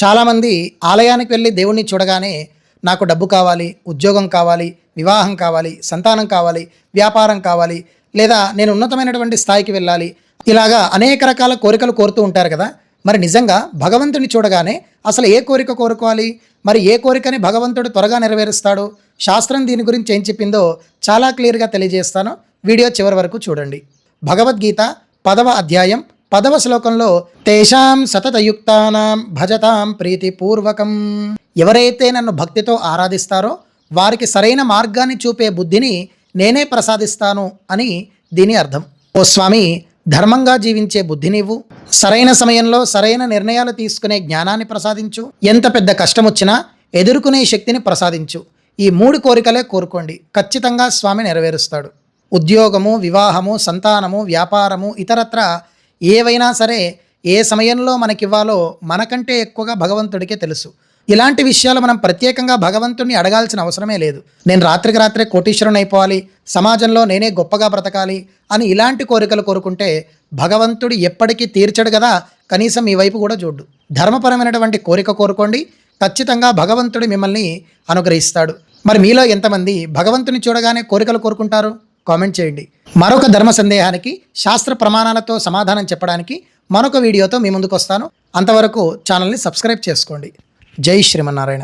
చాలామంది ఆలయానికి వెళ్ళి దేవుణ్ణి చూడగానే నాకు డబ్బు కావాలి, ఉద్యోగం కావాలి, వివాహం కావాలి, సంతానం కావాలి, వ్యాపారం కావాలి, లేదా నేను ఉన్నతమైనటువంటి స్థాయికి వెళ్ళాలి, ఇలాగా అనేక రకాల కోరికలు కోరుతూ ఉంటారు కదా. మరి నిజంగా భగవంతుని చూడగానే అసలు ఏ కోరిక కోరుకోవాలి, మరి ఏ కోరికని భగవంతుడు త్వరగా నెరవేరుస్తాడు, శాస్త్రం దీని గురించి ఏం చెప్పిందో చాలా క్లియర్గా తెలియజేస్తాను. వీడియో చివరి వరకు చూడండి. భగవద్గీత 10వ అధ్యాయం 10వ శ్లోకంలో తేషాం సతతయుక్తానాం భజతాం ప్రీతిపూర్వకం, ఎవరైతే నన్ను భక్తితో ఆరాధిస్తారో వారికి సరైన మార్గాన్ని చూపే బుద్ధిని నేనే ప్రసాదిస్తాను అని దీని అర్థం. ఓ స్వామి, ధర్మంగా జీవించే బుద్ధి నీవు, సరైన సమయంలో సరైన నిర్ణయాలు తీసుకునే జ్ఞానాన్ని ప్రసాదించు, ఎంత పెద్ద కష్టం వచ్చినా ఎదుర్కొనే శక్తిని ప్రసాదించు. ఈ 3 కోరికలే కోరుకోండి, ఖచ్చితంగా స్వామి నెరవేరుస్తాడు. ఉద్యోగము, వివాహము, సంతానము, వ్యాపారము, ఇతరత్ర ఏవైనా సరే ఏ సమయంలో మనకివ్వాలో మనకంటే ఎక్కువగా భగవంతుడికే తెలుసు. ఇలాంటి విషయాలు మనం ప్రత్యేకంగా భగవంతుడిని అడగాల్సిన అవసరమే లేదు. నేను రాత్రికి రాత్రే కోటీశ్వరుని అయిపోవాలి, సమాజంలో నేనే గొప్పగా బ్రతకాలి అని ఇలాంటి కోరికలు కోరుకుంటే భగవంతుడు ఎప్పటికీ తీర్చడు కదా, కనీసం మీ వైపు కూడా చూడు. ధర్మపరమైనటువంటి కోరిక కోరుకోండి, ఖచ్చితంగా భగవంతుడు మిమ్మల్ని అనుగ్రహిస్తాడు. మరి మీలో ఎంతమంది భగవంతుని చూడగానే కోరికలు కోరుకుంటారు? కామెంట్ చేయండి. మరొక ధర్మ సందేహానికి శాస్త్ర ప్రమాణాలతో సమాధానం చెప్పడానికి మరొక వీడియోతో మీ ముందుకు వస్తాను. అంతవరకు ఛానల్ని సబ్స్క్రైబ్ చేసుకోండి. జై శ్రీమన్నారాయణ.